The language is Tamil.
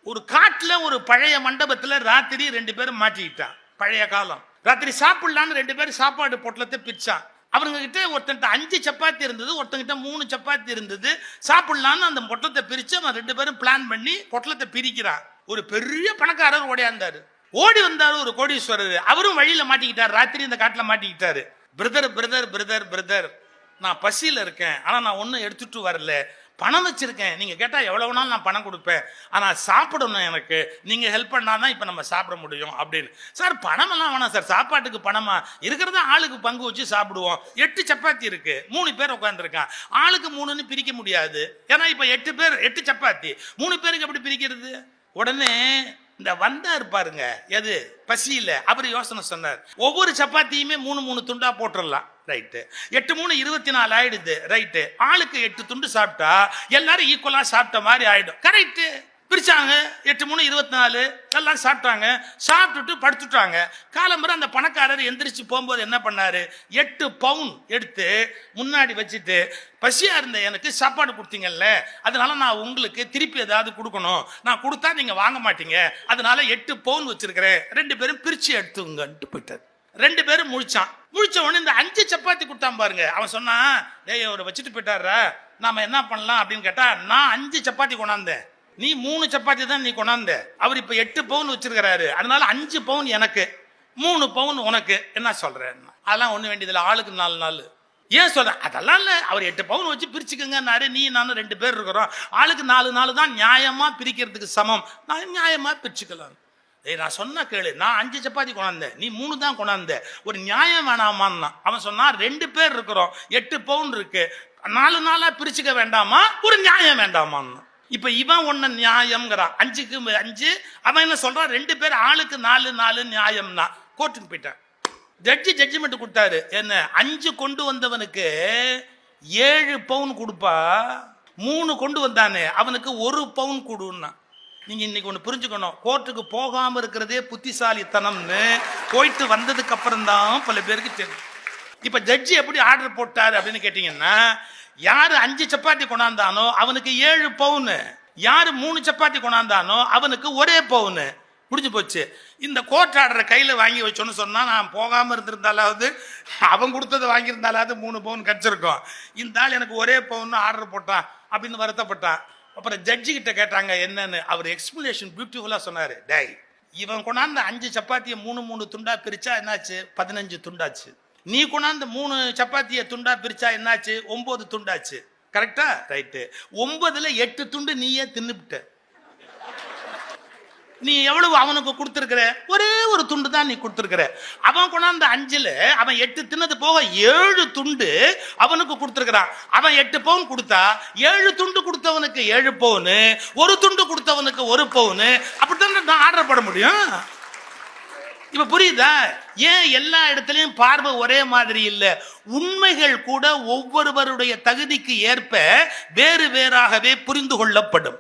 ஒரு காட்டுல ஒரு பழைய மண்டபத்துல ராத்திரி 2 பேரும் மாட்டிக்கிட்டான். பழைய காலம். ராத்திரி சாப்பிடலான்னு 2 பேரும் சாப்பாடு பொட்டலத்தை பிரிச்சான். அவங்க கிட்ட ஒருத்தன்ட்ட 5 சப்பாத்தி இருந்தது, ஒருத்தங்கிட்ட 3 சப்பாத்தி இருந்தது. சாப்பிடலான்னு அந்த பொட்டலத்தை பிரிச்சு அவன் 2 பேரும் பிளான் பண்ணி பொட்டலத்தை பிரிக்கிறான். ஒரு பெரிய பணக்காரர் ஓடியாந்தாரு. ஓடி வந்தாரு ஒரு கோடீஸ்வரர். அவரும் வழியில மாட்டிக்கிட்டாரு. ராத்திரி இந்த காட்டுல மாட்டிக்கிட்டாரு. பிரதர் பிரதர் பிரதர் பிரதர், நான் பசியில இருக்கேன், ஆனா நான் ஒன்னும் எடுத்துட்டு வரல. பணம் வச்சிருக்கேன், நீங்க கேட்டா எவ்வளவு நாள் நான் பணம் கொடுப்பேன், ஆனா சாப்பிடணும், எனக்கு நீங்க ஹெல்ப் பண்ணாதான் இப்ப நம்ம சாப்பிட முடியும் அப்படின்னு. சார் பணம் எல்லாம் வேணாம் சார், சாப்பாட்டுக்கு பணமா இருக்கிறத ஆளுக்கு பங்கு வச்சு சாப்பிடுவோம். 8 சப்பாத்தி இருக்கு, 3 பேர் உட்காந்துருக்கான், ஆளுக்கு 3ன்னு பிரிக்க முடியாது. ஏன்னா இப்ப 8 பேர் 8 சப்பாத்தி, 3 பேருக்கு எப்படி பிரிக்கிறது? உடனே இந்த வந்தார் பாருங்க, எது பசியில, அவர் யோசனை சொன்னார். ஒவ்வொரு சப்பாத்தியுமே 3 துண்டா போட்டுடலாம். ரைட்டு, 8 3 24 ஆயிடுது. ரைட்டு, ஆளுக்கு 8 துண்டு சாப்பிட்டா எல்லாரும் ஈக்குவலா சாப்பிட்ட மாதிரி ஆயிடும். கரெக்டு. பிரிச்சாங்க. 8 3 24 எல்லாம் சாப்பிட்டாங்க. சாப்பிட்டுட்டு படுத்துட்டாங்க. காலம்பரம் அந்த பணக்காரர் எந்திரிச்சு போகும்போது என்ன பண்ணாரு, 8 பவுன் எடுத்து முன்னாடி வச்சுட்டு, பசியா இருந்த எனக்கு சாப்பாடு கொடுத்தீங்கல்ல, அதனால நான் உங்களுக்கு திருப்பி ஏதாவது கொடுக்கணும், நான் கொடுத்தா நீங்க வாங்க மாட்டீங்க, அதனால 8 பவுன் வச்சிருக்கிறேன், 2 பேரும் பிரிச்சு எடுத்துங்கன்ட்டு போயிட்டார். 2 பேரும் முழிச்சான். முழிச்ச உடனே இந்த 5 சப்பாத்தி கொடுத்தான் பாருங்க. அவன் சொன்னான், டேய் அவரை வச்சுட்டு போயிட்டாரா, நாம என்ன பண்ணலாம் அப்படின்னு கேட்டா, நான் 5 சப்பாத்தி கொண்டாந்தேன், நீ 3 சப்பாத்தி தான் நீ கொண்டாந்த. அவர் இப்ப 8 பவுன் வச்சிருக்கிறாரு, அதனால 5 பவுன் எனக்கு, 3 பவுன் உனக்கு. என்ன சொல்றேன்? அதெல்லாம் ஒண்ணு வேண்டியதில்லை, ஆளுக்கு 4 நாள். ஏன் சொல்ற? அதெல்லாம் இல்ல, அவர் 8 பவுன் வச்சு பிரிச்சுக்கங்கன்னாரு, நீ நானும் 2 பேர் இருக்கிறோம், ஆளுக்கு 4 நாள் தான் நியாயமா பிரிக்கிறதுக்கு சமம், நான் நியாயமா பிரிச்சுக்கலாம். நான் சொன்ன கேளு, நான் 5 சப்பாத்தி கொண்டாந்தேன், நீ 3 தான் கொண்டாந்த, ஒரு நியாயம் வேணாமான்னா. அவன் சொன்னா 2 பேர் இருக்கிறோம், 8 பவுன் இருக்கு, 4 நாளா பிரிச்சுக்க வேண்டாமா, ஒரு நியாயம் வேண்டாமான்னு. இப்ப இவன் ஒண்ணு நியாயம்ங்கிறான், 5க்கு 5. அவன் என்ன சொல்றான், 2 பேர் ஆளுக்கு 4 நியாயம்னா. கோர்ட்டுக்கு போயிட்டான். ஜட்ஜி ஜட்ஜ்மெண்ட் கொடுத்தாரு. என்ன, 5 கொண்டு வந்தவனுக்கு 7 பவுன் கொடுப்பா, 3 கொண்டு வந்தானே அவனுக்கு 1 பவுன் கொடுன்னா. நீங்க இன்னைக்கு ஒண்ணு புரிஞ்சுக்கணும், கோர்ட்டுக்கு போகாம இருக்கிறதே புத்திசாலித்தனம்னு போயிட்டு வந்ததுக்கு அப்புறம் தான் பல பேருக்கு தெரியும். இப்ப ஜட்ஜி எப்படி ஆர்டர் போட்டாரு அப்படின்னு கேட்டீங்கன்னா, யாரு 5 சப்பாத்தி கொண்டாந்தானோ அவனுக்கு 7 பவுன், யாரு 3 சப்பாத்தி கொண்டாந்தானோ அவனுக்கு 1 பவுன். முடிஞ்சு போச்சு. இந்த கோர்ட் ஆர்டரை கையில வாங்கி வச்சோன்னு சொன்னா, நான் போகாம இருந்திருந்தாலாவது, அவன் கொடுத்ததை வாங்கியிருந்தாலாவது 3 பவுன் கிடைச்சிருக்கும். இந்த ஆள் எனக்கு 1 பவுன் ஆர்டர் போட்டான் அப்படின்னு வருத்தப்பட்டான். அப்புறம் ஜட்ஜி கிட்ட கேட்டாங்க என்னன்னு. அவர் எக்ஸ்பிளனேஷன் பியூட்டிஃபுல்லா சொன்னாரு. டேய், இவன் கொண்டாந்த 5 சப்பாத்தியை 3 துண்டா பிரிச்சா என்னாச்சு, 15 துண்டாச்சு. நீ கொண்டாந்து 3 சப்பாத்தியை துண்டா பிரிச்சா என்னாச்சு, 9 துண்டாச்சு. கரெக்டா? ரைட்டு. 9ல 8 துண்டு நீயே தின்னுபிட்ட. நீ எவ்வளவு அவனுக்கு கொடுத்திருக்கிற, ஒரே ஒரு துண்டு தான் நீ கொடுத்திருக்கிற. அவன் கொண்டாந்த 5ல அவன் 8 தின்னது போக 7 துண்டு அவனுக்கு கொடுத்திருக்கிறான். அவன் 8 பவுன் கொடுத்தா 7 துண்டு கொடுத்தவனுக்கு 7 பவுன், 1 துண்டு கொடுத்தவனுக்கு 1 பவுன். அப்படித்தான் நான் ஆர்டர் போட முடியும். இப்ப புரியுதா? ஏன் எல்லா இடத்துலயும் பார்வை ஒரே மாதிரி இல்ல? உண்மைகள் கூட ஒவ்வொருவருடைய தகுதிக்கு ஏற்ப வேறு வேறாகவே புரிந்து கொள்ளப்படும்.